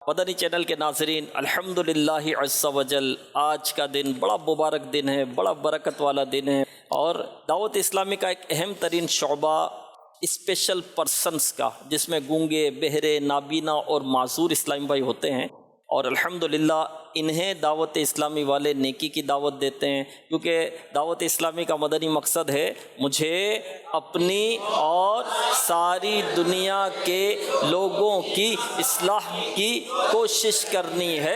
مدنی channel کے ناظرین، الحمدللہ عز وجل آج کا دن بڑا مبارک دن ہے، بڑا برکت والا دن ہے، اور دعوت اسلامی کا ایک اہم ترین شعبہ اسپیشل پرسنز کا، جس میں گونگے، بہرے، نابینا اور معذور اسلامی بھائی ہوتے ہیں، اور الحمدللہ انہیں دعوت اسلامی والے نیکی کی دعوت دیتے ہیں، کیونکہ دعوت اسلامی کا مدنی مقصد ہے مجھے اپنی اور ساری دنیا کے لوگوں کی اصلاح کی کوشش کرنی ہے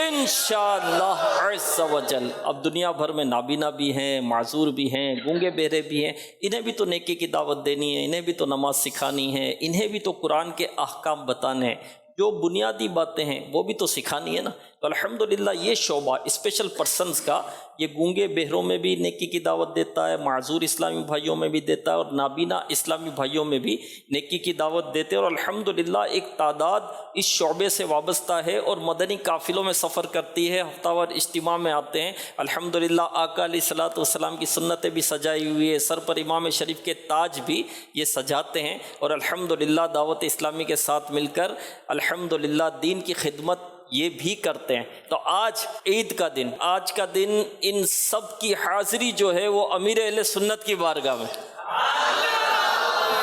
انشاءاللہ عز وجل۔ اب دنیا بھر میں نابینا بھی ہیں، معذور بھی ہیں، گونگے بہرے بھی ہیں، انہیں بھی تو نیکی کی دعوت دینی ہے، انہیں بھی تو نماز سکھانی ہے، انہیں بھی تو قرآن کے احکام بتانے ہیں، جو بنیادی باتیں ہیں وہ بھی تو سکھانی ہے نا۔ تو الحمدللہ یہ شعبہ اسپیشل پرسنز کا، یہ گونگے بہروں میں بھی نیکی کی دعوت دیتا ہے، معذور اسلامی بھائیوں میں بھی دیتا ہے، اور نابینا اسلامی بھائیوں میں بھی نیکی کی دعوت دیتے ہیں، اور الحمدللہ ایک تعداد اس شعبے سے وابستہ ہے اور مدنی قافلوں میں سفر کرتی ہے، ہفتہ وار اجتماع میں آتے ہیں۔ الحمدللہ آقا علیہ الصلوۃ والسلام کی سنتیں بھی سجائی ہوئی ہے، سر پر امام شریف کے تاج بھی یہ سجاتے ہیں، اور الحمدللہ دعوت اسلامی کے ساتھ مل کر الحمدللہ دین کی خدمت یہ بھی کرتے ہیں۔ تو آج عید کا دن، آج کا دن ان سب کی حاضری جو ہے وہ امیر اہل سنت کی بارگاہ میں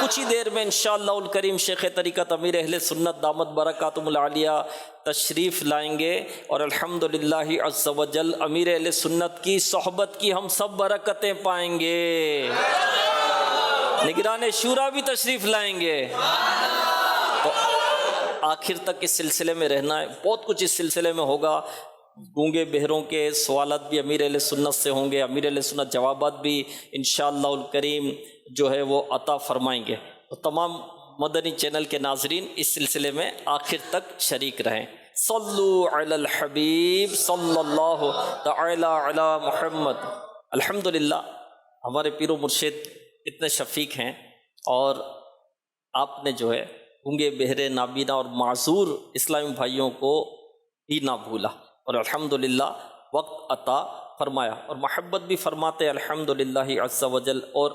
کچھ ہی دیر میں انشاءاللہ الکریم شیخ طریقت امیر اہل سنت دامت برکاتہم العالیہ تشریف لائیں گے، اور الحمدللہ عز وجل امیر اہل سنت کی صحبت کی ہم سب برکتیں پائیں گے۔ نگران شورا بھی تشریف لائیں گے، تو آخر تک اس سلسلے میں رہنا ہے، بہت کچھ اس سلسلے میں ہوگا۔ گونگے بہروں کے سوالات بھی امیر اہل سنت سے ہوں گے، امیر اہل سنت جوابات بھی انشاءاللہ الکریم جو ہے وہ عطا فرمائیں گے۔ تو تمام مدنی چینل کے ناظرین اس سلسلے میں آخر تک شریک رہیں۔ صلو علی الحبیب صلی اللہ تعالی علی محمد۔ الحمدللہ ہمارے پیر و مرشد اتنے شفیق ہیں، اور آپ نے جو ہے گونگے بہرے نابینا اور معذور اسلامی بھائیوں کو بھی نہ بھولا، اور الحمدللہ وقت عطا فرمایا، اور محبت بھی فرماتے الحمدللہ عز وجل۔ اور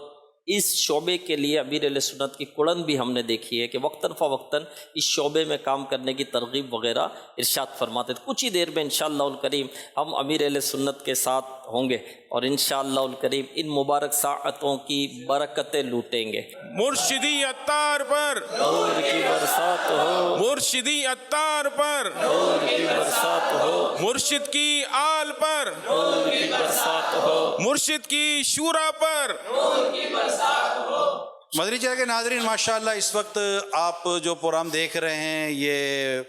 اس شعبے کے لیے امیر اہل سنت کی کڑن بھی ہم نے دیکھی ہے کہ وقتاً فوقتاً اس شعبے میں کام کرنے کی ترغیب وغیرہ ارشاد فرماتے تھے۔ کچھ ہی دیر میں انشاءاللہ الکریم ہم امیر اہل سنت کے ساتھ ہوں گے، اور انشاءاللہ الکریم ان مبارک ساعتوں کی برکتیں لوٹیں گے۔ مرشدی عطار پر نور کی برسات ہو، مرشدی عطار پر نور کی برسات ہو، مرشد کی آل پر نور کی برسات ہو، مرشد کی شورا پر۔ مدنی چینل کے ناظرین، ماشاءاللہ اس وقت آپ جو پروگرام دیکھ رہے ہیں یہ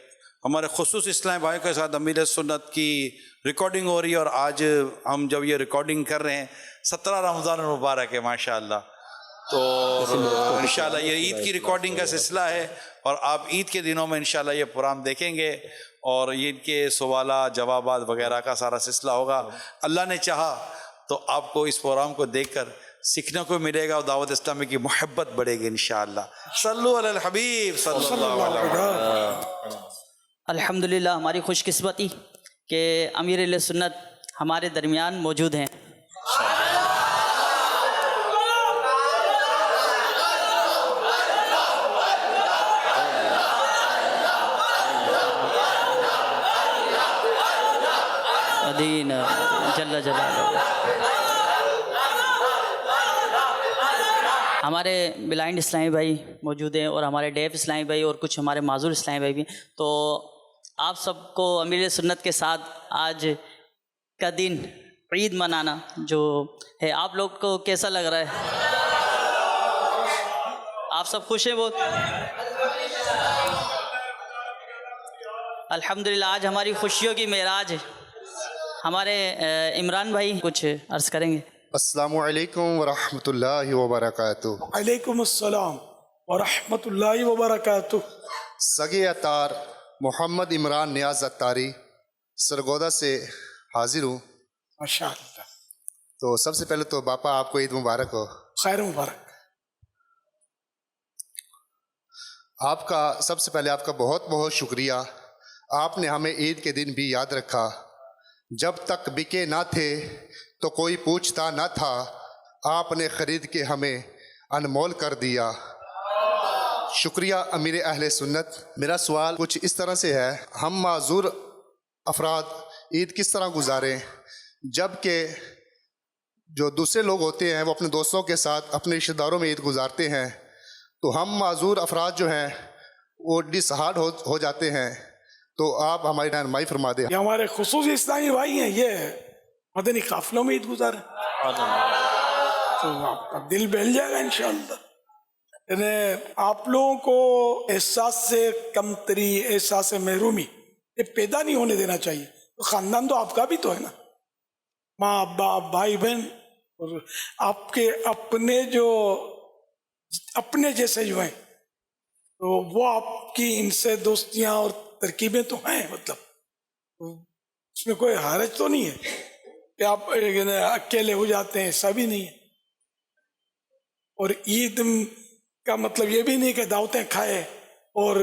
ہمارے خصوص اسلامی بھائیوں کے ساتھ امیر سنت کی ریکارڈنگ ہو رہی ہے، اور آج ہم جب یہ ریکارڈنگ کر رہے ہیں 17 رمضان المبارک ہے ماشاءاللہ، تو انشاءاللہ یہ عید کی ریکارڈنگ کا سلسلہ ہے، اور آپ عید کے دنوں میں انشاءاللہ یہ پروگرام دیکھیں گے، اور عید کے سوالات جوابات وغیرہ کا سارا سلسلہ ہوگا۔ اللہ نے چاہا تو آپ کو اس پروگرام کو دیکھ کر سیکھنے کو ملے گا، اور دعوت اسلامی کی محبت بڑھے گی انشاءاللہ۔ صلو علی الحبیب صلی اللہ علیہ وسلم۔ الحمدللہ ہماری خوش قسمتی کہ امیر اہل سنت ہمارے درمیان موجود ہیں۔ دین جل جلالہ۔ ہمارے بلائنڈ اسلامی بھائی موجود ہیں، اور ہمارے ڈیف اسلامی بھائی، اور کچھ ہمارے معذور اسلامی بھائی بھی۔ تو آپ سب کو امیر سنت کے ساتھ آج کا دن عید منانا جو ہے، آپ لوگ کو کیسا لگ رہا ہے؟ آپ سب خوش ہیں بہت؟ الحمدللہ آج ہماری خوشیوں کی معراج ہے۔ ہمارے عمران بھائی کچھ عرض کریں گے۔ السلام علیکم ورحمۃ اللہ وبرکاتہ۔ وعلیکم السلام ورحمۃ اللہ وبرکاتہ۔ سگے عطار محمد عمران نیاز عطاری سرگودا سے حاضر ہوں۔ ماشاء اللہ، تو سب سے پہلے تو باپا آپ کو عید مبارک ہو۔ خیر مبارک۔ آپ کا سب سے پہلے آپ کا بہت بہت شکریہ، آپ نے ہمیں عید کے دن بھی یاد رکھا۔ جب تک بکے نہ تھے تو کوئی پوچھتا نہ تھا، آپ نے خرید کے ہمیں انمول کر دیا۔ شکریہ امیر اہل سنت. میرا سوال کچھ اس طرح سے ہے، ہم معذور افراد عید کس طرح گزاریں جب کہ جو دوسرے لوگ ہوتے ہیں وہ اپنے دوستوں کے ساتھ اپنے رشتہ داروں میں عید گزارتے ہیں، تو ہم معذور افراد جو ہیں وہ ڈس ہارڈ ہو جاتے ہیں، تو آپ ہماری رہنمائی فرما دیں. یہ ہمارے خصوصی اسلامی بھائی ہیں، یہ مدنی قافلوں میں عید گزارے تو آپ کا دل بہل جائے گا انشاءاللہ. یعنی آپ لوگوں کو احساس سے کمتری، احساس سے محرومی یہ پیدا نہیں ہونے دینا چاہیے. خاندان تو آپ کا بھی تو ہے نا، ماں باپ بھائی بہن، اور آپ کے اپنے جیسے جو ہیں تو وہ آپ کی ان سے دوستیاں اور ترکیبیں تو ہیں، مطلب اس میں کوئی حرج تو نہیں ہے کہ آپ اکیلے ہو جاتے ہیں، ایسا بھی نہیں ہے. اور عید کا مطلب یہ بھی نہیں کہ دعوتیں کھائے اور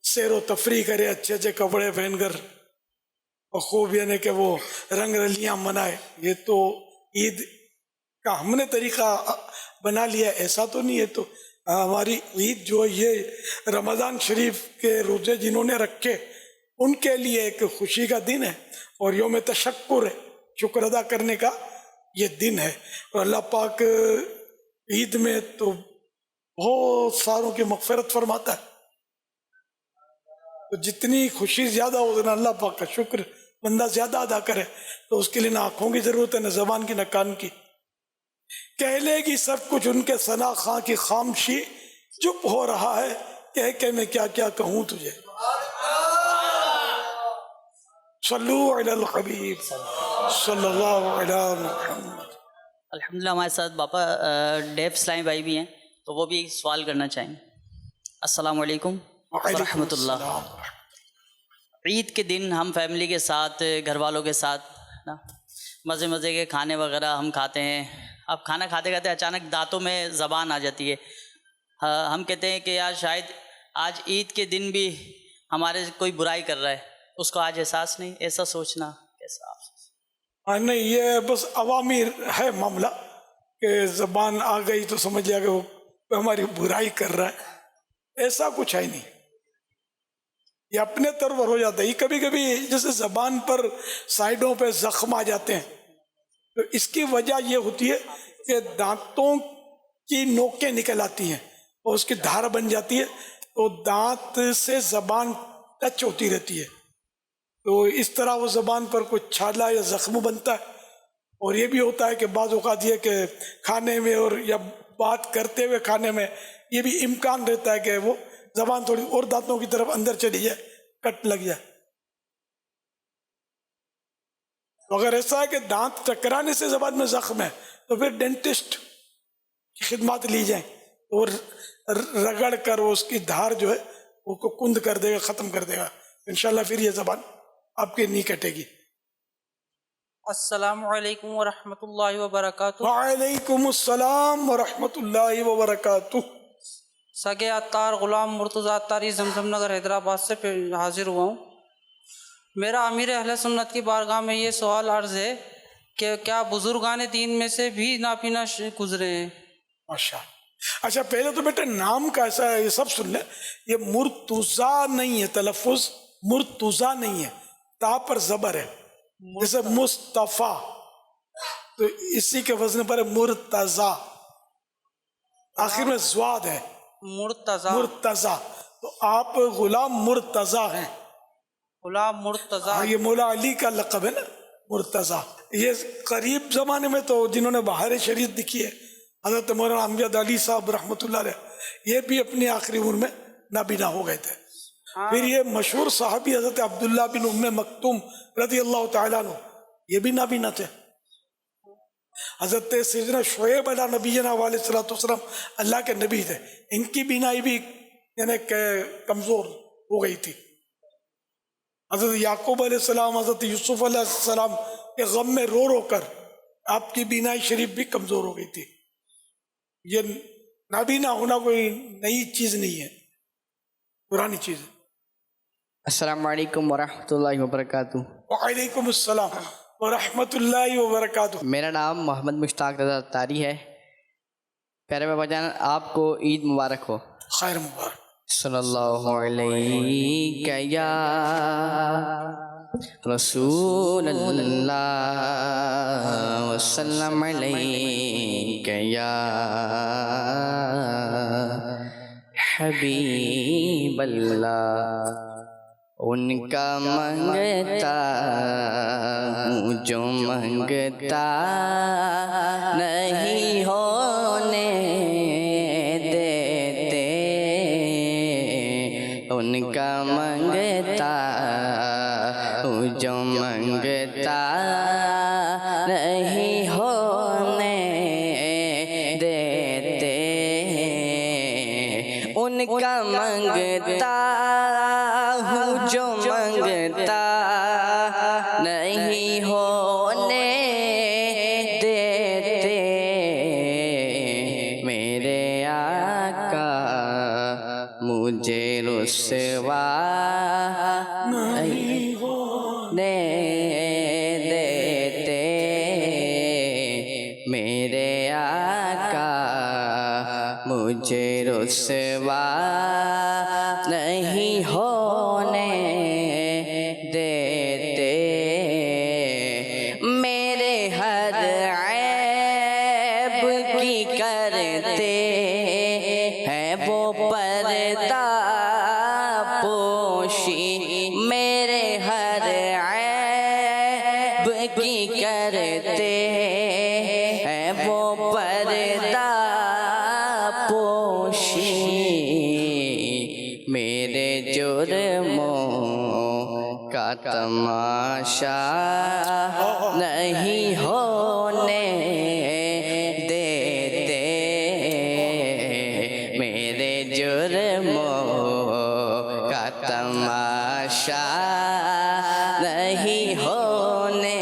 سیر و تفریح کرے، اچھے اچھے کپڑے پہن کر اور خوب یعنی کہ وہ رنگ رلیاں منائے. یہ تو عید کا ہم نے طریقہ بنا لیا، ایسا تو نہیں ہے. تو ہماری عید جو یہ رمضان شریف کے روزے جنہوں نے رکھے ان کے لیے ایک خوشی کا دن ہے اور یوم تشکر ہے، شکر ادا کرنے کا یہ دن ہے. اور اللہ پاک عید میں تو بہت ساروں کی مغفرت فرماتا ہے. تو جتنی خوشی زیادہ ہو اتنا اللہ پاک کا شکر بندہ زیادہ ادا کرے. تو اس کے لیے نہ آنکھوں کی ضرورت ہے، نہ زبان کی، نہ کان کی. کہہ لے گی سب کچھ ان کے ثنا خاں کی خاموشی، چپ ہو رہا ہے کہہ کے میں کیا کیا کہوں تجھے. صلو علی الحبیب صلی اللہ علی محمد. الحمدللہ ہمارے ساتھ باپا ڈیف اسلامی بھائی بھی ہیں، تو وہ بھی سوال کرنا چاہیں. السلام علیکم ورحمۃ اللہ. عید کے دن ہم فیملی کے ساتھ، گھر والوں کے ساتھ نا مزے کے کھانے وغیرہ ہم کھاتے ہیں. اب کھانا کھاتے کھاتے اچانک دانتوں میں زبان آ جاتی ہے. ہم کہتے ہیں کہ یار شاید آج عید کے دن بھی ہمارے کوئی برائی کر رہا ہے، اس کو آج احساس نہیں. ایسا سوچنا کیسا آپ؟ نہیں، یہ بس عوامی ہے معاملہ کہ زبان آ گئی تو سمجھ لیا کہ وہ ہماری برائی کر رہا ہے. ایسا کچھ ہے نہیں، یہ اپنے طرف ہو جاتا ہے. یہ کبھی کبھی جیسے زبان پر سائڈوں پہ زخم آ جاتے ہیں، تو اس کی وجہ یہ ہوتی ہے کہ دانتوں کی نوکیں نکل آتی ہیں اور اس کی دھار بن جاتی ہے، تو دانت سے زبان ٹچ ہوتی رہتی ہے. تو اس طرح وہ زبان پر کوئی چھالا یا زخم بنتا ہے. اور یہ بھی ہوتا ہے کہ بعض اوقات یہ کہ کھانے میں اور یا بات کرتے ہوئے کھانے میں یہ بھی امکان رہتا ہے کہ وہ زبان تھوڑی اور دانتوں کی طرف اندر چلی جائے، کٹ لگ جائے. تو اگر ایسا ہے کہ دانت ٹکرانے سے زبان میں زخم ہے تو پھر ڈینٹسٹ کی خدمات لی جائیں اور رگڑ کر اس کی دھار جو ہے وہ کو کند کر دے گا، ختم کر دے گا. انشاءاللہ پھر یہ زبان آپ کی نہیں کٹے گی. السلام علیکم ورحمۃ اللہ وبرکاتہ. وعلیکم السلام ورحمۃ اللہ وبرکاتہ. سگے عطار غلام مرتضی عطاری زمزم نگر حیدرآباد سے حاضر ہوا ہوں. میرا امیر اہل سنت کی بارگاہ میں یہ سوال عرض ہے کہ کیا بزرگان دین میں سے بھی ناپینا گزرے ہیں؟ ماشاء اللہ. اچھا پہلے تو بیٹے نام کا ایسا ہے، یہ سب سن لیں، یہ مرتضی نہیں ہے، تلفظ مرتضی نہیں ہے، تا پر زبر ہے. جیسے مصطفیٰ تو اسی کے وزن پر مرتضی، آخر میں زواد ہے مرتضی. تو آپ غلام مرتضی ہیں. غلام مرتضی. یہ مولا علی کا لقب ہے نا مرتضی. یہ قریب زمانے میں تو جنہوں نے بہار شریعت لکھی ہے حضرت مولانا امجد علی صاحب رحمۃ اللہ علیہ، یہ بھی اپنی آخری عمر میں نابینا ہو گئے تھے. پھر یہ مشہور صحابی حضرت عبداللہ بن ام مکتوم رضی اللہ تعالیٰ عنہ، یہ بھی نابینا تھے. حضرت سیدنا شعیب علیہ نبینا علیہ الصلوۃ والسلام اللہ کے نبی تھے، ان کی بینائی بھی یعنی کمزور ہو گئی تھی. حضرت یعقوب علیہ السلام، حضرت یوسف علیہ السلام کے غم میں رو رو کر آپ کی بینائی شریف بھی کمزور ہو گئی تھی. یہ نابینا ہونا کوئی نئی چیز نہیں ہے، پرانی چیز ہے. السلام علیکم ورحمۃ اللہ وبرکاتہ. وعلیکم السلام ورحمۃ اللہ وبرکاتہ. میرا نام محمد مشتاق رضا عطاری ہے. پیارے بابا جان، آپ کو عید مبارک ہو. خیر مبارک. صلی اللہ علیہ یا رسول اللہ وسلم علیک یا حبیب اللہ. ان کا منگتا ہوں جو منگتا نہیں ہونے دیتے. ان کا منگتا ہوں جو منگتا نہیں ہونے دیتے. ان کا منگتا ہوں جو منگتا نہیں ہونے دیتے. میرے آقا مجھے رسوا نہیں ہونے دیتے. میرے آقا مجھے رسوا نہیں ہونے دیتے. میرے ہر عیب کی کرتے ہیں وہ پردہ پوشی. میرے ہر عیب کی کرتے ہیں وہ پردہ پوشی. میرے جرموں کا تماشا نہیں ہونے دیتے. میرے جرموں کا تماشا نہیں ہونے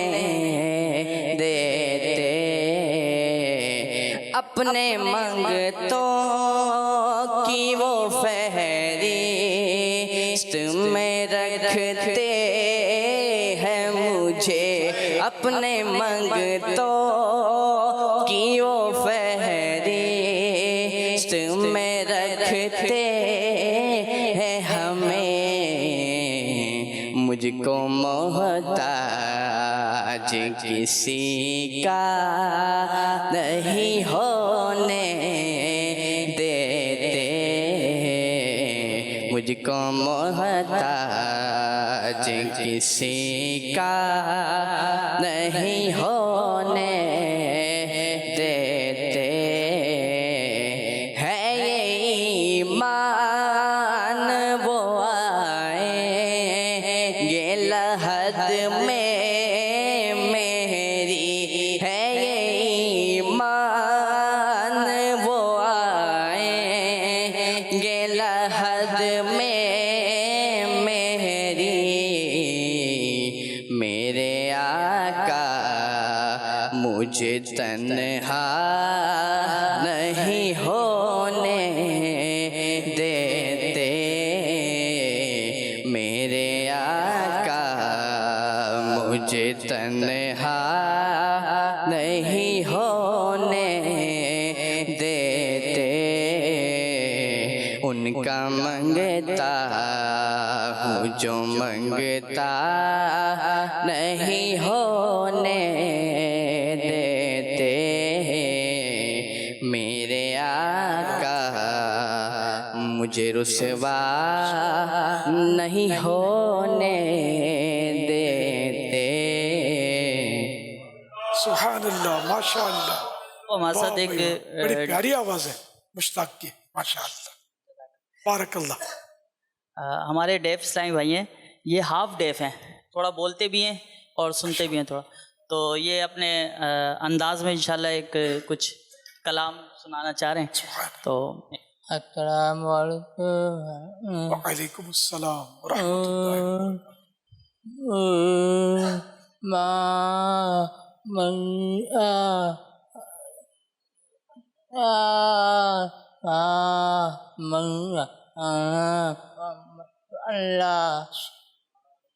دیتے. اپنے منگتوں کی وہ فہرست میں رکھتے ہیں مجھے. اپنے منگتوں کی وہ فہرست میں رکھتے ہیں ہمیں. مجھ کو محتاج کسی کا نہیں ہونے دیتے. مجھ کو محتاج کسی کا نہیں ہونے دیتے. ہے یہ ایمان وہ آئیں گے لحد میں میری. ہے یہ ایمان وہ آئیں گے لحد میں میری. میرے آقا مجھے تنہا نہیں ہونے دیتے. میرے آقا مجھے تنہا نہیں ہونے دیتے. ان کا منگتا ہوں جو منگتا نہیں ہونے دیتے. میرے آقا مجھے رسوا نہیں ہونے دیتے. سبحان اللہ، ماشاء اللہ. وہ ہمارے ساتھ ایک بڑی پیاری آواز ہے مشتاق کی، ماشاء اللہ، بارک اللہ. ہمارے ڈیف اسلامی بھائی ہیں، یہ ہاف ڈیف ہیں، تھوڑا بولتے بھی ہیں اور سنتے بھی ہیں تھوڑا. تو یہ اپنے انداز میں انشاءاللہ ایک کچھ کلام سنانا چاہ رہے ہیں. تو السلام علیکم. وعلیکم السلام ورحمۃ اللہ. اللہ.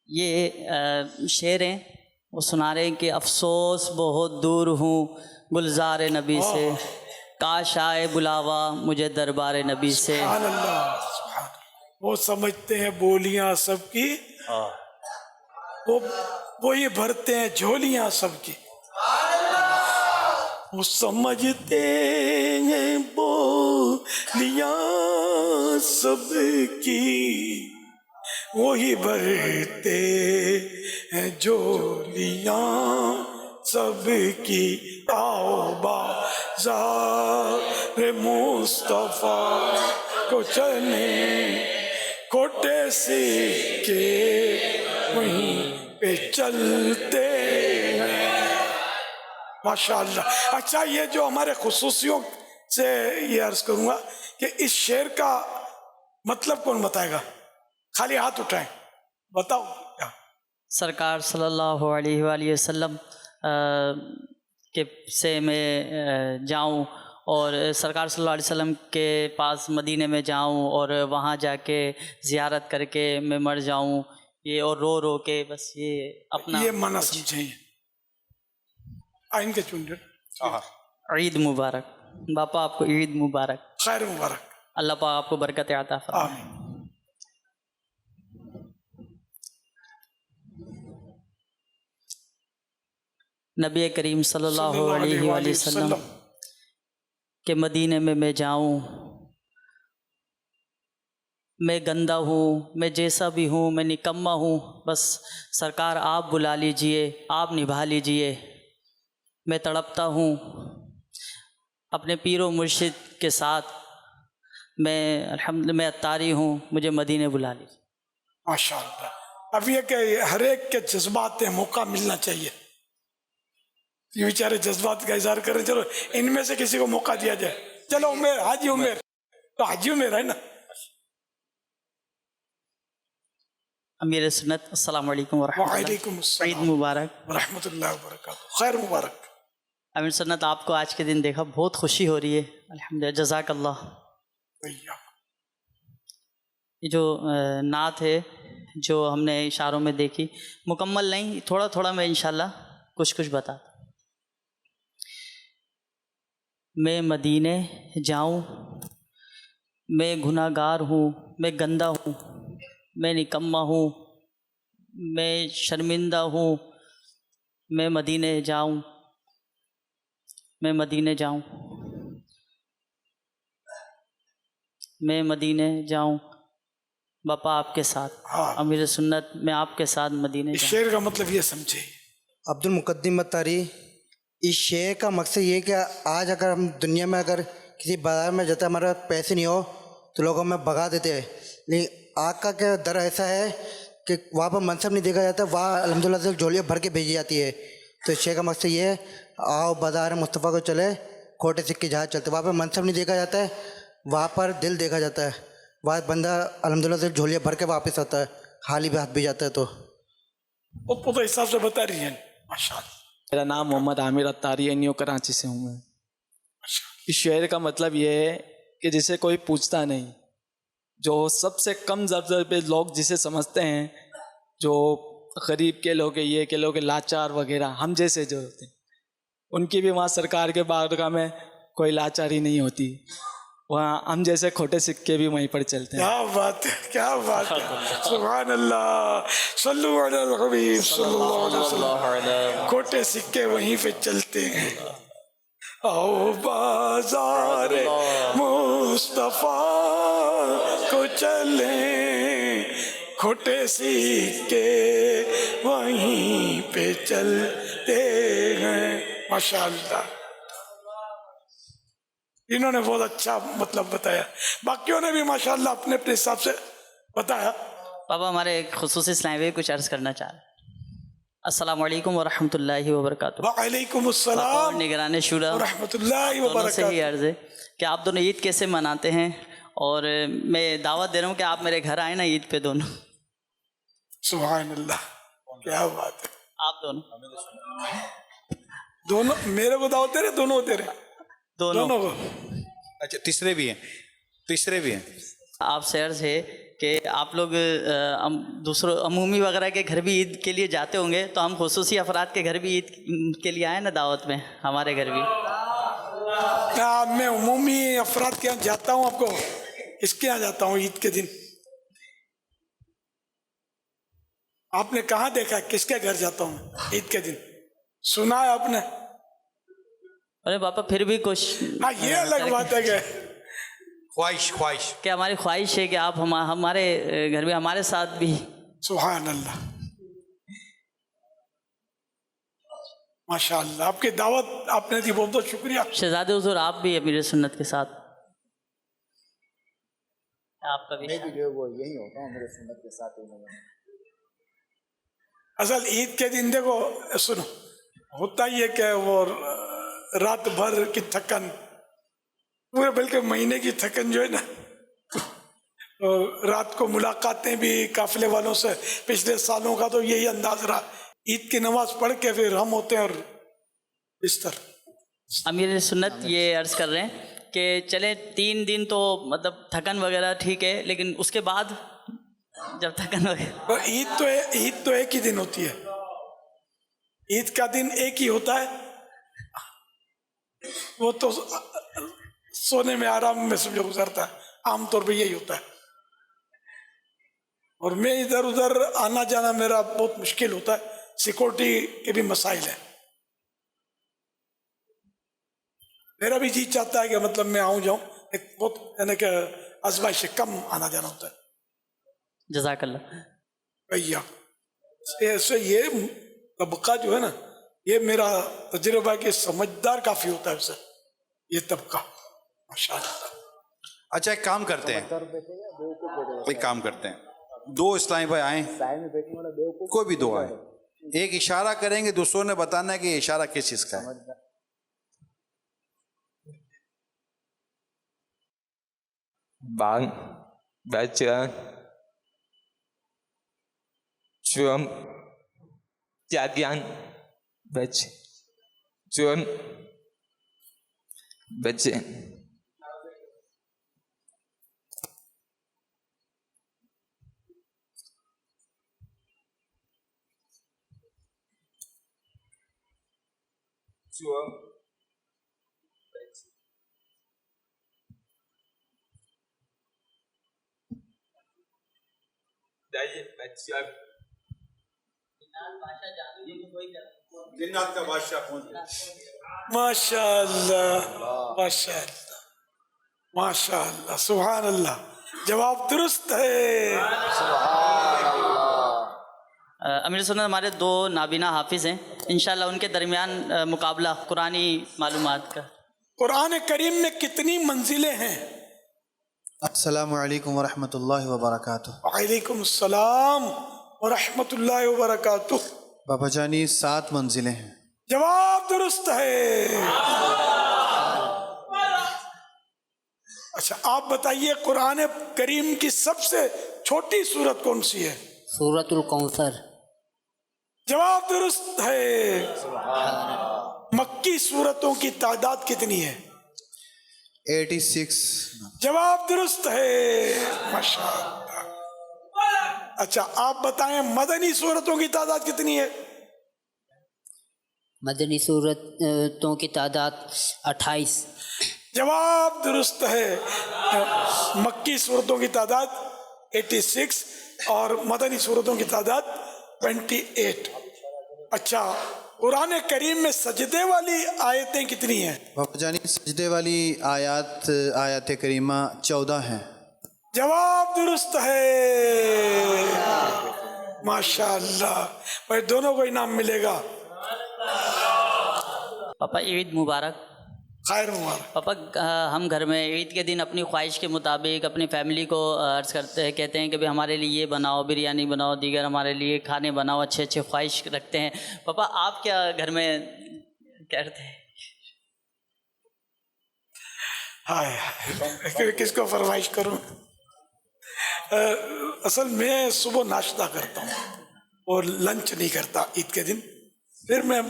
یہ شعر ہیں، وہ سنا رہے ہیں کہ افسوس بہت دور ہوں گلزار نبی سے، کاش آئے بلاوا مجھے دربار نبی سے. سبحان اللہ، سبحان اللہ. वो समझते हैं बोलियां सबकी, वो ये भरते हैं झोलियां सबकी। वो समझते हैं बोलियां सबकी, वही भरते हैं झोलियां सबकी। आओ बाज़ार मुस्तफा को चले, खोटे सिक्के वहीं पे चलते हैं। माशाअल्लाह। अच्छा, ये जो हमारे खुसूसियों से ये अर्ज करूंगा कि इस शेर का मतलब कौन बताएगा? खाली हाथ उठाएं, बताओ क्या? सरकार सल्लल्लाहु अलैहि वसल्लम के से मैं जाऊं और सरकार सल्लल्लाहु अलैहि वसल्लम के पास मदीने में जाऊं और वहाँ जाके ज़ियारत करके मैं मर जाऊं, ये और रो रो के बस ये अपना ये माना समझे। आइन के चुंडे ईद मुबारक। बापा आपको ईद मुबारक, खैर मुबारक। अल्लाह पाक आपको बरकत अता फरमाए। आमीन। नबी करीम सल्लल्लाहु अलैहि वसल्लम के मदीने में मैं जाऊं, मैं गंदा हूँ, मैं जैसा भी हूँ, मैं निकम्मा हूँ, बस सरकार आप बुला लीजिए, आप निभा लीजिए। मैं तड़पता हूँ अपने पीरो मुर्शिद के साथ, मैं अल्हम्दुलिल्लाह मैं अत्तारी हूँ, मुझे मदीने बुला लीजिए। माशाअल्लाह। अब ये कि हर एक के जज्बात है, मौका मिलना चाहिए। ये बेचारे जज्बात का इजहार करें, चलो इनमें से किसी को मौका दिया जाए। चलो उमेर, हाजी उमेर, तो हाजी उमेर है ना। अमीर सुन्नत अस्सलाम वालेकुम वरहमतुल्लाह। वालेकुम अस्सलाम ईद मुबारक। रहमतुल्लाहि व बरकातहू। खैर मुबारक। अमीर सुन्नत आपको आज के दिन देखा, बहुत खुशी हो रही है, अल्हम्दुलिल्लाह, जज़ाकल्लाह। भैया ये जो नात है जो हमने इशारों में देखी, मुकम्मल नहीं, थोड़ा थोड़ा मैं इंशाल्लाह कुछ कुछ बताता। मैं मदीने जाऊं, मैं गुनाहगार हूँ, मैं गंदा हूँ, मैं निकम्मा हूँ, मैं शर्मिंदा हूँ। मैं मदीने जाऊं, मैं मदीने जाऊं, मैं मदीने जाऊं, बापा आपके साथ। हाँ। अमीर सुन्नत मैं आपके साथ मदीने इस जाऊं। शेर का मतलब ये समझे। अब्दुल मुक़द्दिम अत्तारी, इस शेर का मकसद ये है कि आज अगर हम दुनिया में अगर किसी बाजार में जाते हमारे पास पैसे नहीं हो तो लोग हमें भगा देते हैं, लेकिन आका का दर ऐसा है कि वहाँ पर मनसब नहीं देखा जाता, वहाँ अल्हम्दुलिल्लाह से झोलियाँ भर के भेजी जाती है। तो इस शेर का मकसद ये है, आओ बाजार मुस्तफ़ा को चले, खोटे सिक्के जहाँ चलते, वहाँ पर मनसब नहीं देखा जाता है, वहाँ पर दिल देखा जाता है। वहाँ बंदा अल्हम्दुलिल्लाह से झोलियाँ भर के वापस आता है, खाली भी हाथ भी जाता है। तो वो पूरे हिसाब से बता रही है। माशाअल्लाह। मेरा नाम मोहम्मद आमिर अत्तारी है, न्यू कराची से हूँ मैं। इस शेर का मतलब ये है कि जिसे कोई पूछता नहीं, जो सबसे कम दर्जे पे लोग जिसे समझते हैं, जो गरीब के लोग हैं, ये के लोग लाचार वगैरह, हम जैसे जो होते हैं, उनकी भी वहाँ सरकार के बारगाह में कोई लाचारी नहीं होती। वहाँ हम जैसे खोटे सिक्के भी वहीं पर चलते हैं। क्या बात है, क्या बात है। सुभान अल्लाह, सल्लु अलल हबीब सल्लल्लाहु अलैहि वसल्लम। खोटे सिक्के वहीं पे चलते हैं। आओ बाजार मुस्तफा को चले, खोटे सिक्के वहीं पे चलते हैं। माशाअल्लाह, इन्होंने बहुत अच्छा मतलब बताया, बाकियों ने भी माशाअल्लाह अपने अपने हिसाब से बताया। पापा हमारे एक खुसूसी इस्लामी भाई कुछ अर्ज़ करना चाह रहे हैं। अस्सलाम वालेकुम वरहमतुल्लाहि वबरकातुहू। वालेकुम और अस्सलाम निगरान शुरा रहमतुल्लाहि व दोनों से ही बरकातहू। अर्ज़ है कि आप दोनों ईद कैसे मनाते हैं, और मैं दावत दे रहा हूँ कि आप मेरे घर आए ना ईद पे दोनों। सुभान अल्लाह, क्या बात है। आप दोनों मेरे को दावत दे रहे, दोनों दे रहे, दोनों दोनों को। अच्छा, तीसरे भी हैं, तीसरे भी हैं। आपसे अर्ज़ है कि आप लोग दूसरों अमूमी वगैरह के घर भी ईद के लिए जाते होंगे, तो हम खुसूसी अफराद के घर भी ईद के लिए आए ना दावत में, हमारे घर भी। मैं उमूमी अफराद के यहाँ जाता हूँ, आपको किसके यहाँ जाता हूँ ईद के दिन? आपने कहाँ देखा, किसके घर जाता हूँ ईद के दिन? सुना है आपने? अरे पापा फिर भी कुछ हाँ, ये अलग बात है कि ख्वाहिश कि हमारी ख्वाहिश है कि आप हमारे घर में हमारे साथ भी। सुभान अल्लाह, माशाअल्लाह, आपकी दावत आपने दी, बहुत बहुत शुक्रिया। शहजादे हुजूर आप भी अमीर सुन्नत के साथ, आपका भी वो यही होता है मेरे सुन्नत के साथ। असल ईद के दिन देखो, सुनो, होता ही है कि वो रात भर की थकन, पूरे बल्कि महीने की थकन जो है ना, तो रात को मुलाकातें भी काफिले वालों से, पिछले सालों का तो यही अंदाज रहा, ईद की नमाज पढ़ के फिर हम होते हैं और बिस्तर। अमीर सुन्नत ये अर्ज़ कर रहे हैं कि चले 3 दिन तो मतलब थकन वगैरह ठीक है, लेकिन उसके बाद जब थकन वगैरह, तो ईद तो एक ही दिन होती है, ईद का दिन एक ही होता है, वो तो सोने में आराम में समझो गुजरता है, आमतौर पे यही होता है। और मैं इधर उधर आना जाना मेरा बहुत मुश्किल होता है, सिक्योरिटी के भी मसाइल है। मेरा भी जी चाहता है कि मतलब मैं आऊँ जाऊँ, एक बहुत यानी कि आजमाइश कम आना जाना होता है। जज़ाकल्लाह। भैया ऐसे ये तबका जो है ना, ये मेरा तजुर्बा है कि समझदार काफी होता है उससे, ये तबका माशाअल्लाह। अच्छा, एक काम करते हैं, दो इस्लामी भाई आए, कोई भी दो आए, एक इशारा करेंगे, दूसरों ने बताना है कि ये इशारा किस चीज का है। Bạn đã chờ trường gia gian về trường về trường जिन्नात का बादशाह कौन है? माशाअल्लाह माशाअल्लाह माशाअल्लाह, सुभान अल्लाह, जवाब दुरुस्त है। अमीर सुन्नत हमारे 2 नाबीना हाफिज़ हैं, इंशाल्लाह उनके दरमियान मुकाबला कुरानी मालूमात का। कुरान करीम में कितनी मंजिलें हैं? अस्सलामु अलैकुम वरहमतुल्लाहि वबरकातुहू। वालेकुम सलाम वरहमतुल्लाहि वबरकातुह। बाबा जानी 7 मंजिलें हैं। जवाब दुरुस्त है। अच्छा, आप बताइए कुरान करीम की सबसे छोटी सूरत कौन सी है? सूरतुल कौसर। जवाब दुरुस्त है। मक्की सूरतों की तादाद कितनी है? 86। जवाब दुरुस्त है, माशाअल्लाह। अच्छा, आप बताएं मदनी सूरतों की तादाद कितनी है? मदनी सूरतों की तादाद 28। जवाब दुरुस्त है। मक्की सूरतों की तादाद 86 और मदनी सूरतों की तादाद 28। अच्छा, कुरान करीम में सजदे वाली आयतें कितनी हैं? बाबा जानी सजदे वाली आयत करीमा 14 हैं। जवाब दुरुस्त है, माशाअल्लाह। भाई दोनों को इनाम मिलेगा। पापा ईद मुबारक। खैर मुबारक। पापा हम घर में ईद के दिन अपनी ख्वाहिश के मुताबिक अपनी फैमिली को अर्ज़ करते हैं, कहते हैं कि भाई हमारे लिए ये बनाओ, बिरयानी बनाओ, दीगर हमारे लिए खाने बनाओ, अच्छे अच्छे ख्वाहिश रखते हैं। पापा आप क्या घर में करते हैं? हाय, किसको फरमाइश करूं? असल में सुबह नाश्ता करता हूँ और लंच नहीं करता ईद के दिन, फिर मैं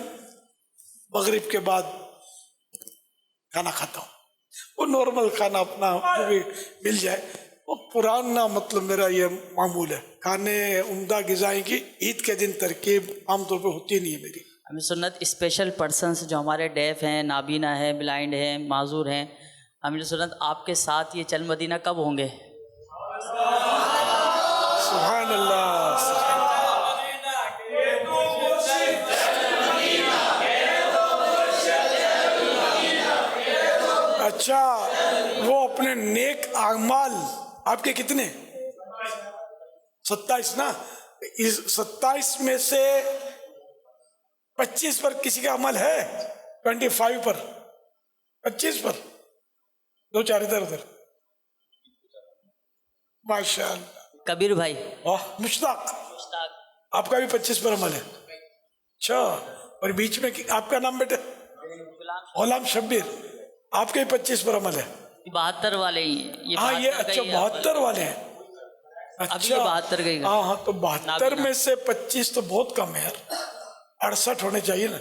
मगरिब के बाद खाना खाता हूँ। वो नॉर्मल खाना अपना जो भी मिल जाए, वो पुराना मतलब मेरा ये मामूल है। खाने उम्दा ग़िज़ाएं की ईद के दिन तरकीब आमतौर पे होती नहीं है मेरी। हमें सुन्नत स्पेशल पर्सन्स जो हमारे डेफ हैं, नाबीना हैं, ब्लाइंड हैं, माजूर हैं, अमीर सुन्नत आपके साथ ये चल मदीना कब होंगे? सुभान अल्लाह। अच्छा, वो अपने नेक आमाल आपके कितने? 27 ना? इस 27 में से 25 पर किसी का अमल है? 25 पर, 25 पर, दो चार इधर उधर। माशाअल्लाह। कबीर भाई। वाह, मुश्ताक, आपका भी 25 पर अमल है? अच्छा, और बीच में आपका नाम बेटे? गुलाम शब्बीर, आपके 25 पर अमल है? 72 वाले ही हैं ये। हाँ, ये अच्छा 72 वाले हैं। अच्छा, 72 गई। हाँ हाँ, तो 72 में से 25 तो बहुत कम है यार, 68 होने चाहिए ना।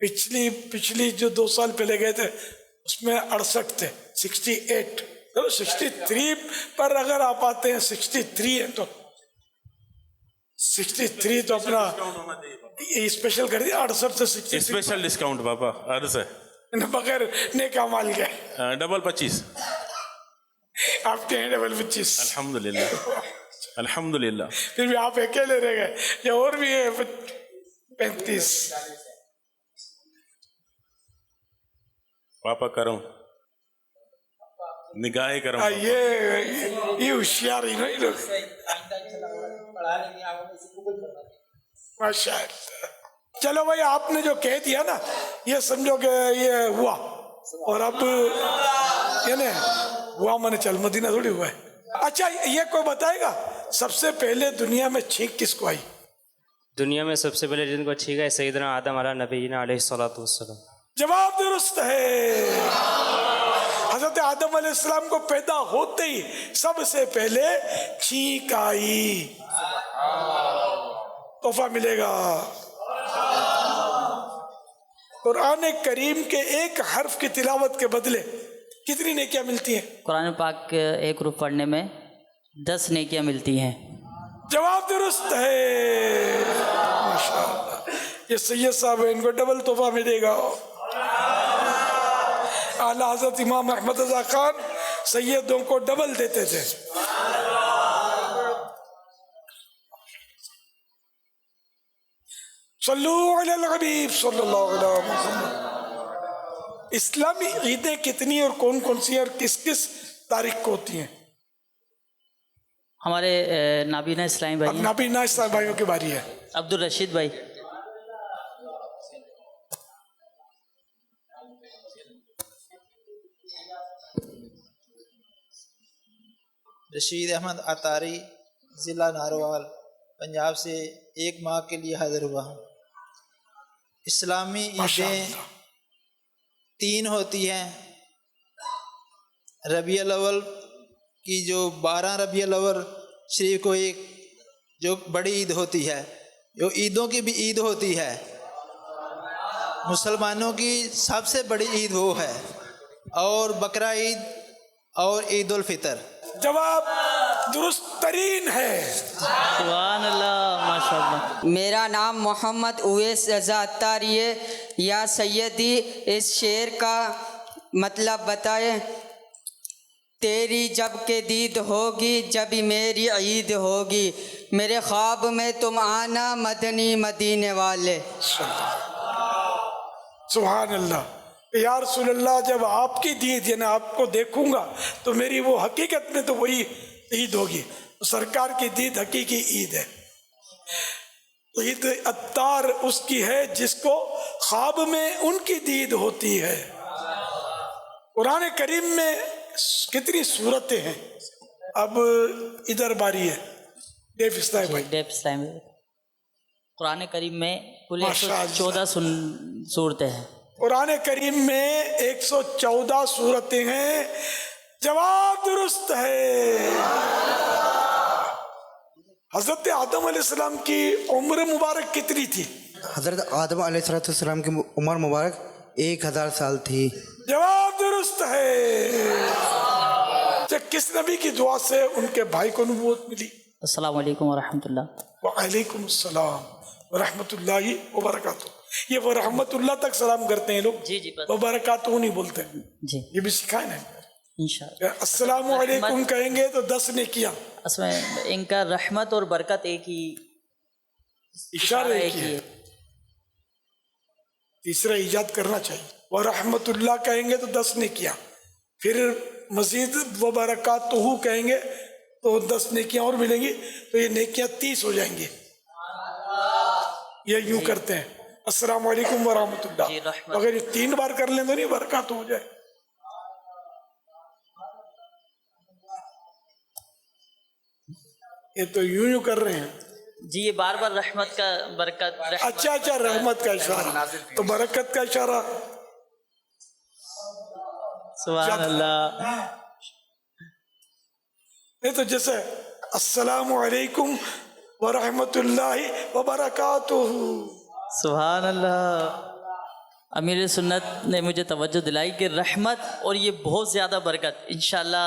पिछली जो 2 साल पहले गए थे उसमें 68 थे, 68। चलो 63 पर अगर आप आते हैं, 63 है तो 63 तो अपना स्पेशल कर दिया, 68 से 63 स्पेशल डिस्काउंट पापा अर्ज है बगैर नेका माल के डबल 25 आपके हैं, डबल 25। अल्हम्दुलिल्लाह अल्हम्दुलिल्लाह। फिर भी आप अकेले रह गए, या और भी है 35। पापा करो निगाहें करो। ये होशियार ही नहीं लोग, माशाअल्लाह। चलो भाई, आपने जो कह दिया ना, ये समझो कि ये हुआ, और अब ये ना हुआ मैंने चल मदीना थोड़ी हुआ है। अच्छा, ये कोई बताएगा सबसे पहले दुनिया में छींक किसको आई? दुनिया में सबसे पहले जिनको छींका है सैयदना आदम अला नबीना अलैहिस्सलातु वस्सलाम। जवाब दुरुस्त है। हजरत आदम अलैहिस्सलाम को पैदा होते ही सबसे पहले छींक आई। तोहफा मिलेगा। कुरान करीम के एक हर्फ की तिलावत के बदले कितनी नेकियां मिलती हैं? कुरान पाक के एक रूप पढ़ने में 10 नेकियां मिलती हैं। जवाब दुरुस्त है, माशाअल्लाह। ये सैयद साहब है, इनको डबल तोहफा मिलेगा। आला हज़रत इमाम अहमद रज़ा खान सैयदों को डबल देते थे। सल्लू अलल हबीब सल्लल्लाहु अलैहि वसल्लम। इस्लामी ईदें कितनी और कौन कौन सी और किस किस तारीख को होती हैं? हमारे नाबीना इस्लामी भाई, अब नाबीना इस्लामी भाइयों की बारी है। अब्दुल रशीद भाई। रशीद अहमद अतारी, ज़िला नारवाल, पंजाब से 1 माह के लिए हाजिर हुआ हूँ। इस्लामी ईदें 3 होती हैं। रबीउल अव्वल की जो 12 रबीउल अव्वल शरीफ को एक जो बड़ी ईद होती है, जो ईदों की भी ईद होती है, मुसलमानों की सबसे बड़ी ईद वो है, और बकरा ईद और ईद उल फितर। जवाब दुरुस्त तरीन है। सुभान अल्लाह, माशाअल्लाह। मेरा नाम मोहम्मद उवैस रज़ा अत्तारी है। या सैयदी, इस शेर का मतलब बताए। तेरी जब के दीद होगी जब मेरी ईद होगी, मेरे ख्वाब में तुम आना मदनी मदीने वाले। सुभान अल्लाह। या रसूलल्लाह, जब आपकी दीद यानी आपको देखूंगा तो मेरी वो हकीकत में तो वही ईद होगी। सरकार की दीद हकीकी ईद है। ईद अत्तार उसकी है जिसको ख्वाब में उनकी दीद होती है। कुरान करीम में कितनी सूरतें हैं? अब इधर बारी है डेफ इस्लामी भाई। डेफ इस्लामी, कुरान करीम में कुल 114 सूरतें हैं। कुरान करीम में 114 सूरतें हैं। जवाब दुरुस्त है। हजरत आदम अलैहिस्सलाम की उम्र मुबारक कितनी थी? हजरत आदम अलैहिस्सलाम की उम्र मुबारक 1000 साल थी। जवाब दुरुस्त है। किस नबी की दुआ से उनके भाई को नबूवत मिली? अस्सलाम वालेकुम वरहमतुल्लाह। वालेकुम अस्सलाम वरहमतुल्लाहि वबरकातुहू। ये वो रहमतुल्लाह तक सलाम करते हैं लोग। जी जी, वो बरकातुहू नहीं बोलते जी, ये भी सिखाए ना। इंशाअल्लाह अस्सलामु अलैकुम कहेंगे तो 10 नेकियां। इसमें इनका रहमत और बरकत एक ही इशारा एक ही है। तीसरा इजाद करना चाहिए। वो रहमतुल्लाह कहेंगे तो 10 नेकियां, फिर मजीद व बरकातुहू कहेंगे तो 10 नेकियां और मिलेंगी, तो ये नेकियां 30 हो जाएंगी। ये यूं करते हैं, अस्सलाम वालेकुम व रहमतुल्लाह। अगर ये 3 बार कर लें तो नहीं बरकत हो जाए। ये तो यूं कर रहे हैं जी, ये बार बार रहमत का बरकत। अच्छा, रहमत का इशारा, तो बरकत का इशारा। सुभान अल्लाह। नहीं तो जैसे अस्सलामु अलैकुम व रहमतुल्लाहि व बरकातुहू। सुभान अल्लाह। अमीर सुन्नत ने मुझे तवज्जो दिलाई कि रहमत और ये बहुत ज़्यादा बरकत। इंशाल्लाह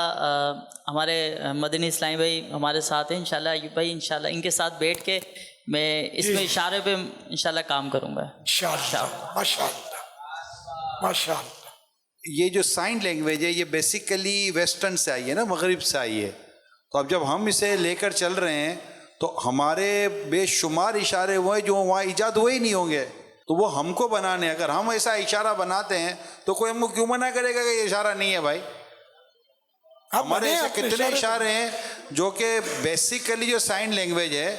हमारे मदनी इस्लामी भाई हमारे साथ हैं, इंशाल्लाह अयूब भाई, इंशाल्लाह इनके साथ बैठ के मैं इसमें इशारे पे इंशाल्लाह काम करूँगा। इंशाल्लाह, माशाअल्लाह, माशाअल्लाह। ये जो साइन लैंग्वेज है ये बेसिकली वेस्टर्न से आई है ना, मगरिब से आई है। तो अब जब हम इसे लेकर चल रहे हैं तो हमारे बेशुमार इशारे हुए जो वहाँ ईजाद हुए ही नहीं होंगे, तो वो हमको बनाने। अगर हम ऐसा इशारा बनाते हैं तो कोई हमको क्यों मना करेगा कि ये इशारा नहीं है भाई। हमारे ऐसे कितने इशारे हैं जो कि बेसिकली जो साइन लैंग्वेज है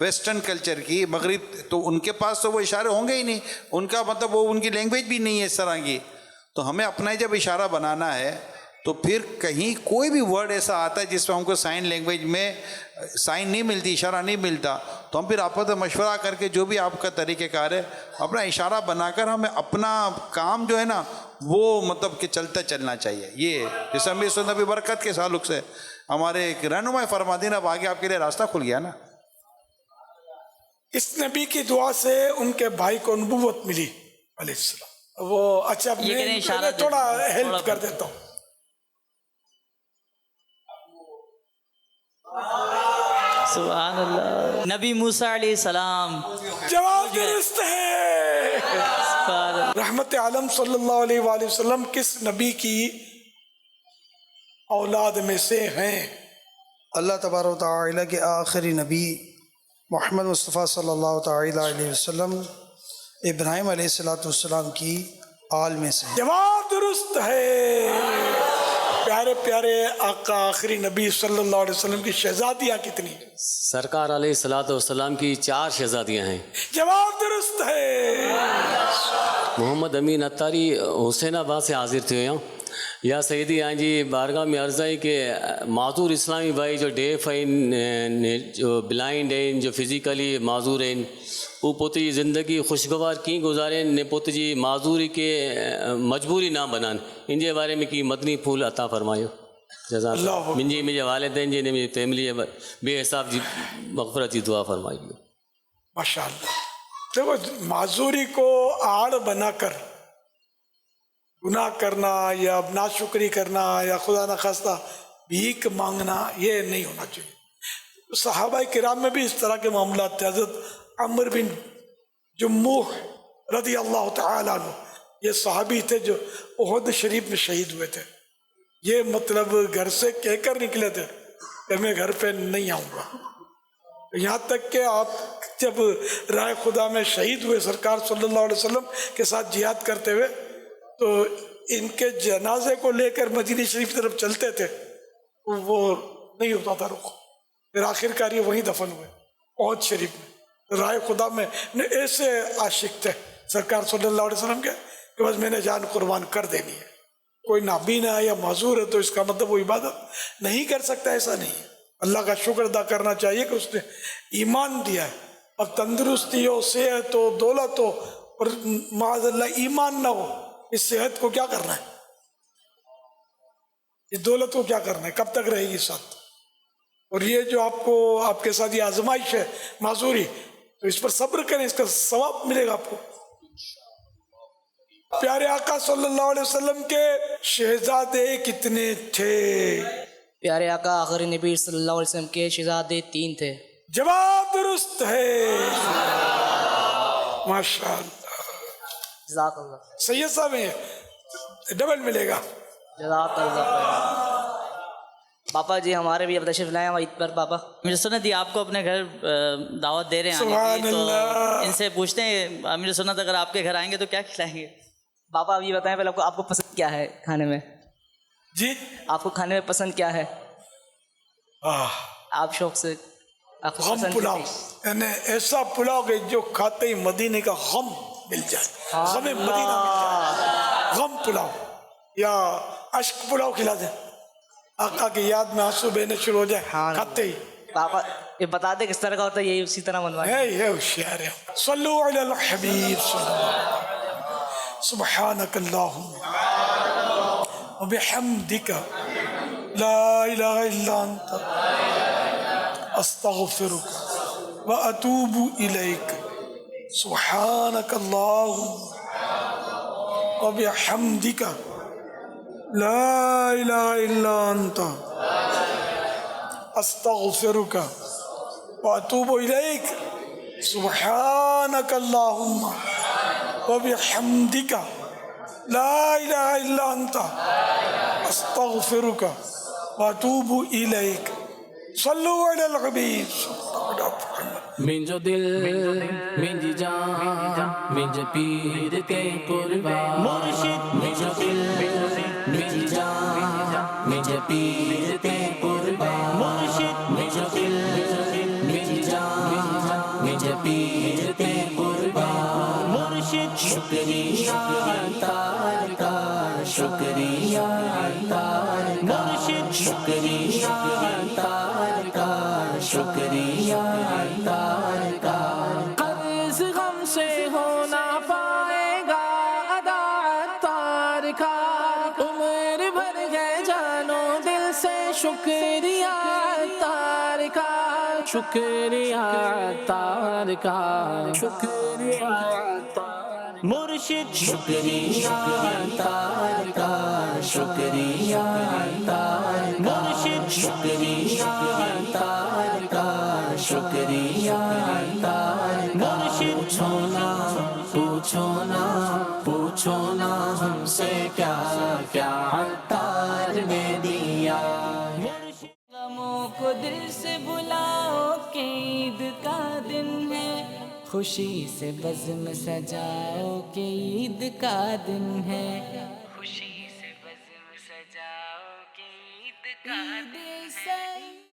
वेस्टर्न कल्चर की, मगरिब, तो उनके पास तो वो इशारे होंगे ही नहीं, उनका मतलब वो उनकी लैंग्वेज भी नहीं है इस तरह की। तो हमें अपना ही जब इशारा बनाना है तो फिर कहीं कोई भी वर्ड ऐसा आता है जिसमें हमको साइन लैंग्वेज में साइन नहीं मिलती, इशारा नहीं मिलता, तो हम फिर आपस में मशवरा करके जो भी आपका तरीक़ेकार है अपना इशारा बनाकर हमें अपना काम जो है ना वो मतलब कि चलता चलना चाहिए। ये जैसे अमीर सुन्नत नबी बरकत के ताल्लुक से हमारे एक रहनुमाई फरमा दी ना, अब आगे आपके लिए रास्ता खुल गया ना। इस नबी की दुआ से उनके भाई को नबूवत मिली अलैहिस्सलाम। वो अच्छा, मैं थोड़ा हेल्प कर देता हूँ। सुभान अल्लाह। नबी मूसा अलैहिस्सलाम, जवाब दुरुस्त है। रहमत आलम सल्लल्लाहु अलैहि वसल्लम किस नबी की औलाद में से हैं? अल्लाह तबारक व तआला के आखिरी नबी मोहम्मद मुस्तफ़ा सल्लल्लाहु तआला अलैहि वसल्लम इब्राहिम अलैहिस्सलाम की आल में से। जवाब दुरुस्त है। प्यारे प्यारे आका आखिरी नबी सल्लल्लाहु अलैहि वसल्लम की शहजादियाँ कितनी? सरकार अलैहिस्सलाम की 4 शहजादियाँ हैं। जवाब दुरुस्त है। मोहम्मद अमीन अत्तारी हुसैनाबाद से हाजिर थे यहाँ। या सईदी यहाँ जी बारगाह में अर्ज़ है कि माजूर इस्लामी भाई जो डेफ हैं, जो ब्लाइंड हैं, जो फिज़िकली माजूर हैं, वो पुत जी ज़िंदगी खुशगवार की गुजारें ने पुत जी माजूरी के मजबूरी ना बनान। इनके बारे में की मदनी फूल अता फरमायो। जज़ाक मुझे वालिदैन जी ने मुझे फैमिली बेहिसाब जी मग़फ़रत की दुआ फरमाई। माशाअल्लाह। देखो, माजूरी को आड़ बनाकर गुनाह करना या नाशुक्री करना या खुदा न खास्ता भीख मांगना, ये नहीं होना चाहिए। सहाबा किराम में भी इस तरह के मामला थे। हज़रत अमर बिन जुम्मूह रज़ी अल्लाह तआला अन्हु, ये सहाबी थे जो उहद शरीफ में शहीद हुए थे। ये मतलब घर से कहकर निकले थे कि मैं घर पे नहीं आऊँगा। यहाँ तक कि आप जब राह खुदा में शहीद हुए सरकार सल्लल्लाहु अलैहि वसल्लम के साथ जिहाद करते हुए, तो इनके जनाजे को लेकर मदीना शरीफ की तरफ चलते थे, वो नहीं होता था रुख। फिर आखिरकार ये वहीं दफन हुए उहद शरीफ में। राय खुदा में ऐसे आशिक थे सरकार सल्लल्लाहु अलैहि वसल्लम के कि बस मैंने जान कुर्बान कर देनी है। कोई नाबीना है या माजूर है तो इसका मतलब वो इबादत नहीं कर सकता, ऐसा नहीं है। अल्लाह का शुक्र अदा करना चाहिए कि उसने ईमान दिया है। अब तंदुरुस्ती हो, सेहत हो, दौलत हो और माअज़ल्लाह ईमान ना हो, इस सेहत को क्या करना है, इस दौलत को क्या करना है, कब तक रहेगी साथ? और ये जो आपको आपके साथ ये आजमाइश है माजूरी, तो इस पर सब्र करें, इसका सवाब मिलेगा आपको। प्यारे आका सल्लल्लाहु अलैहि वसल्लम के शहजादे कितने थे? प्यारे आका आखिरी नबी सल्लल्लाहु अलैहि वसल्लम के शहजादे 3 थे। जवाब दुरुस्त है। माशाअल्लाह। जज़ाकल्लाह। सैयद साहब हैं, डबल मिलेगा। जज़ाकल्लाह। पापा जी हमारे भी अब तशरीफ लाए ईद पर। पापा अमीर सुन्नत जी आपको अपने घर दावत दे रहे हैं आने की, तो इनसे पूछते हैं अमीर सुन्नत अगर आपके घर आएंगे तो क्या खिलाएंगे? पापा अब ये बताएं पहले आपको पसंद क्या है खाने में? जी आपको खाने में पसंद क्या है? आप शौक से आपको गम पसंद पुलाव, यानी ऐसा पुलाव कि जो खाते ही मदीने का गम मिल जाए, गम मदीना मिल जाए, गम पुलाव या अश्क पुलाव खिला दे, आका की याद में आंसू बहने शुरू हो जाए खाते ही। पापा ये बता दे किस तरह का होता है, यही उसी तरह बनवा ये होशियार है। सल्लु अलल हबीब सुब्हानक अल्लाहुम्मा व बिहम्दिका ला इलाहा इल्ला अंता अस्तगफिरुका व अतूबु इलैक। सुब्हानक अल्लाहुम्मा व बिहम्दिका ला इलाहा इल्ला अंता अस्तगफिरुका व अतूबु इलैक। सुब्हानक अल्लाहुम्मा व बिहम्दिका ला इलाहा इल्ला अंता अस्तगफिरुका व अतूबु इलैक। सल्लु अलल हबीब। मिंजो दिल मिंजी जान मिंजे पीर के कुर्बान मुर्शिद। मिंजो दिल मिंजी जान मिंजे पीर के कुर्बान मुर्शिद। मिंजो दिल मिंजी जान मिंजे पीर के कुर्बान मुर्शिद। शुक्रिया तार का शुक्रिया तार का मुर्शिद। शुक्रिया तार का शुक्रिया तार का। कर्ज गम से हो ना पाएगा अदा तार का। उम्र भर है जानो दिल से शुक्रिया तार का शुक्रिया तार का शुक्रिया तार मुर्शिद। शुक्रिया तार का शुक्रिया तार मुर्शिद। शुक्रिया तार का शुक्रिया तार मुर्शिद। पूछो ना हमसे क्या क्या तार ने दिया। गमों को दिल से बुलाओ के ईद का दिन है, खुशी से बज़्म सजाओ के ईद का दिन है। खुशी से बज़्म सजाओ के ईद का दिन है।